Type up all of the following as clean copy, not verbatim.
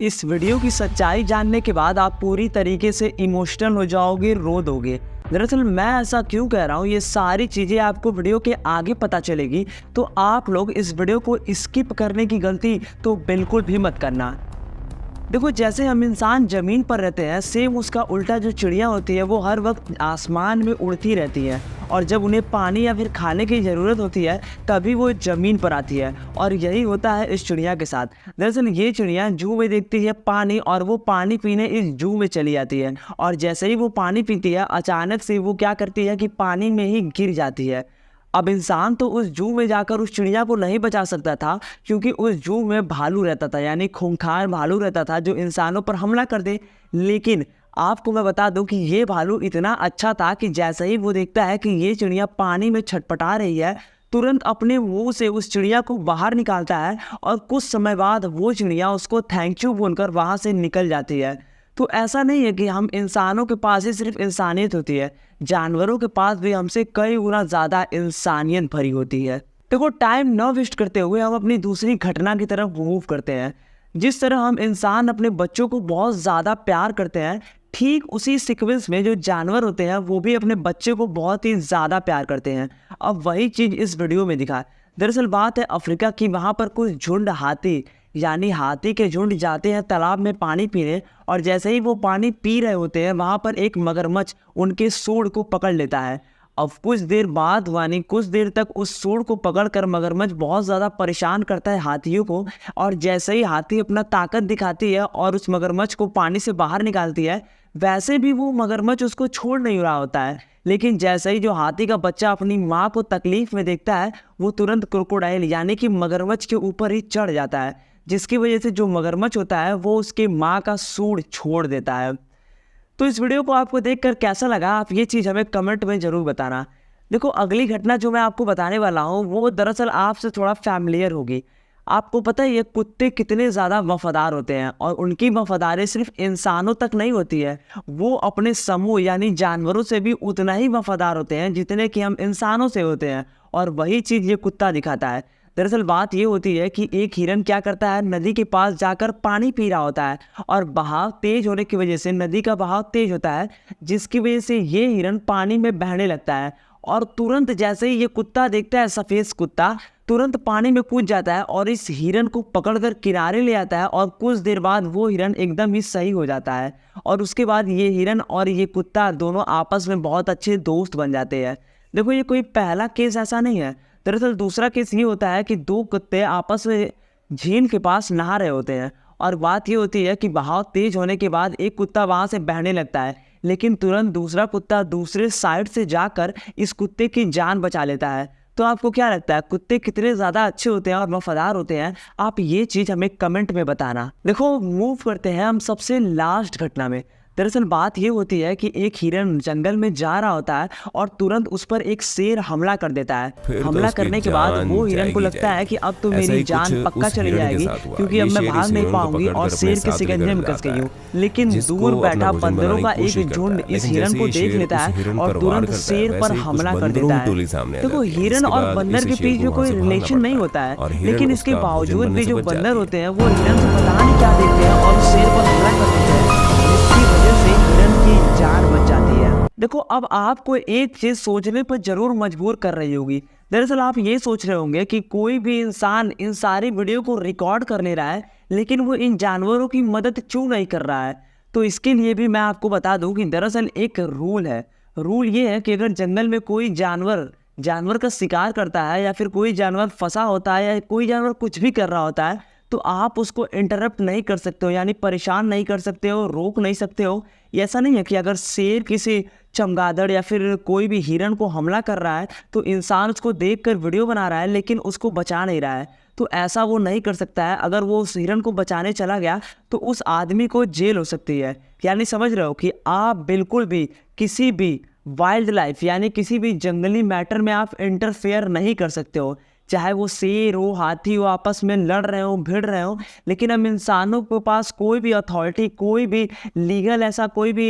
इस वीडियो की सच्चाई जानने के बाद आप पूरी तरीके से इमोशनल हो जाओगे, रो दोगे। दरअसल मैं ऐसा क्यों कह रहा हूँ, ये सारी चीज़ें आपको वीडियो के आगे पता चलेगी, तो आप लोग इस वीडियो को स्किप करने की गलती तो बिल्कुल भी मत करना। देखो, जैसे हम इंसान ज़मीन पर रहते हैं, सेम उसका उल्टा जो चिड़िया होती है वो हर वक्त आसमान में उड़ती रहती है, और जब उन्हें पानी या फिर खाने की ज़रूरत होती है तभी वो ज़मीन पर आती है। और यही होता है इस चिड़िया के साथ। दरअसल ये चिड़िया जू में देखती है पानी, और वो पानी पीने इस जू में चली जाती है, और जैसे ही वो पानी पीती है अचानक से वो क्या करती है कि पानी में ही गिर जाती है। अब इंसान तो उस जू में जाकर उस चिड़िया को नहीं बचा सकता था, क्योंकि उस जू में भालू रहता था, यानी खूंखार भालू रहता था जो इंसानों पर हमला कर दे। लेकिन आपको मैं बता दूं कि ये भालू इतना अच्छा था कि जैसे ही वो देखता है कि ये चिड़िया पानी में छटपटा रही है, तुरंत अपने मुंह से उस चिड़िया को बाहर निकालता है, और कुछ समय बाद वो चिड़िया उसको थैंक यू बोलकर वहाँ से निकल जाती है। तो ऐसा नहीं है कि हम इंसानों के पास ही सिर्फ इंसानियत होती है, जानवरों के पास भी हमसे कई गुना ज़्यादा इंसानियत भरी होती है। देखो, टाइम न वेस्ट करते हुए हम अपनी दूसरी घटना की तरफ मूव करते हैं। जिस तरह हम इंसान अपने बच्चों को बहुत ज़्यादा प्यार करते हैं, ठीक उसी सीक्वेंस में जो जानवर होते हैं वो भी अपने बच्चे को बहुत ही ज़्यादा प्यार करते हैं। अब वही चीज़ इस वीडियो में दिखा। दरअसल बात है अफ्रीका की। वहाँ पर कुछ झुंड हाथी, यानी हाथी के झुंड जाते हैं तालाब में पानी पीने, और जैसे ही वो पानी पी रहे होते हैं वहाँ पर एक मगरमच्छ उनके सूंड को पकड़ लेता है। अब कुछ देर बाद, यानी कुछ देर तक उस सूंड को पकड़कर मगरमच्छ बहुत ज़्यादा परेशान करता है हाथियों को, और जैसे ही हाथी अपना ताकत दिखाती है और उस मगरमच्छ को पानी से बाहर निकालती है, वैसे भी वो मगरमच्छ उसको छोड़ नहीं रहा होता है। लेकिन जैसे ही जो हाथी का बच्चा अपनी माँ को तकलीफ में देखता है, वो तुरंत क्रोकोडाइल यानी कि मगरमच्छ के ऊपर ही चढ़ जाता है, जिसकी वजह से जो मगरमच्छ होता है वो उसकी माँ का सूंड छोड़ देता है। तो इस वीडियो को आपको देखकर कैसा लगा, आप ये चीज़ हमें कमेंट में ज़रूर बताना। देखो, अगली घटना जो मैं आपको बताने वाला हूँ वो दरअसल आपसे थोड़ा फैमिलियर होगी। आपको पता है ये कुत्ते कितने ज़्यादा वफादार होते हैं, और उनकी वफादारी सिर्फ इंसानों तक नहीं होती है, वो अपने समूह यानी जानवरों से भी उतना ही वफादार होते हैं जितने कि हम इंसानों से होते हैं। और वही चीज़ ये कुत्ता दिखाता है। दरअसल बात ये होती है कि एक हिरन क्या करता है, नदी के पास जाकर पानी पी रहा होता है, और बहाव तेज होने की वजह से, नदी का बहाव तेज होता है, जिसकी वजह से ये हिरन पानी में बहने लगता है। और तुरंत जैसे ही ये कुत्ता देखता है, सफेद कुत्ता तुरंत पानी में कूद जाता है और इस हिरन को पकड़कर किनारे ले आता है, और कुछ देर बाद वो हिरन एकदम ही सही हो जाता है। और उसके बाद ये हिरन और ये कुत्ता दोनों आपस में बहुत अच्छे दोस्त बन जाते हैं। देखो, ये कोई पहला केस ऐसा नहीं है। दरअसल दूसरा केस ये होता है कि दो कुत्ते आपस में झील के पास नहा रहे होते हैं, और बात ये होती है कि बहाव तेज होने के बाद एक कुत्ता वहां से बहने लगता है, लेकिन तुरंत दूसरा कुत्ता दूसरे साइड से जाकर इस कुत्ते की जान बचा लेता है। तो आपको क्या लगता है, कुत्ते कितने ज़्यादा अच्छे होते हैं और वफादार होते हैं? आप ये चीज़ हमें कमेंट में बताना। देखो, मूव करते हैं हम सबसे लास्ट घटना में। दरअसल बात ये होती है कि एक हिरन जंगल में जा रहा होता है, और तुरंत उस पर एक शेर हमला कर देता है। हमला करने के बाद वो हिरन को लगता है कि अब तो मेरी जान पक्का चली जाएगी, क्योंकि अब मैं भाग नहीं पाऊंगी और शेर के शिकंजे में कस गई हूँ। लेकिन दूर बैठा बंदरों का एक झुंड इस हिरन को देख लेता है और तुरंत शेर पर हमला कर देता है। देखो, हिरन और बंदर के बीच में कोई रिलेशन नहीं होता है, लेकिन इसके बावजूद भी जो बंदर होते हैं वो हिरन से पता नहीं क्या देखते हैं और शेर पर हमला कर देते हैं, जिसकी वजह से हिरन की जान बच जाती है। देखो, अब आपको एक चीज सोचने पर जरूर मजबूर कर रही होगी। दरअसल आप ये सोच रहे होंगे कि कोई भी इंसान इन सारी वीडियो को रिकॉर्ड कर ले रहा है, लेकिन वो इन जानवरों की मदद क्यों नहीं कर रहा है। तो इसके लिए भी मैं आपको बता दूं कि दरअसल एक रूल है। रूल ये है कि अगर जंगल में कोई जानवर का शिकार करता है, या फिर कोई जानवर फंसा होता है, या कोई जानवर कुछ भी कर रहा होता है, तो आप उसको इंटरप्ट नहीं कर सकते हो, यानी परेशान नहीं कर सकते हो, रोक नहीं सकते हो। ऐसा नहीं है कि अगर शेर किसी चमगादड़ या फिर कोई भी हिरन को हमला कर रहा है तो इंसान उसको देखकर वीडियो बना रहा है लेकिन उसको बचा नहीं रहा है, तो ऐसा वो नहीं कर सकता है। अगर वो उस हिरन को बचाने चला गया तो उस आदमी को जेल हो सकती है। यानी समझ रहे हो कि आप बिल्कुल भी किसी भी वाइल्ड लाइफ यानी किसी भी जंगली मैटर में आप इंटरफेयर नहीं कर सकते हो। चाहे वो शेर हो, हाथी हो, आपस में लड़ रहे हो, भिड़ रहे हो, लेकिन हम इंसानों के पास कोई भी अथॉरिटी, कोई भी लीगल ऐसा कोई भी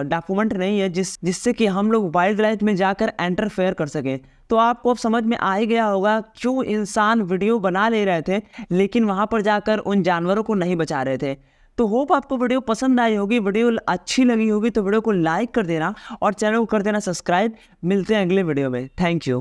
डॉक्यूमेंट नहीं है जिससे कि हम लोग वाइल्ड लाइफ में जाकर इंटरफेयर कर सकें। तो आपको अब समझ में आ ही गया होगा क्यों इंसान वीडियो बना ले रहे थे लेकिन वहाँ पर जाकर उन जानवरों को नहीं बचा रहे थे। तो होप आपको वीडियो पसंद आई होगी, वीडियो अच्छी लगी होगी तो वीडियो को लाइक कर देना और चैनल को कर देना सब्सक्राइब। मिलते हैं अगले वीडियो में। Thank you.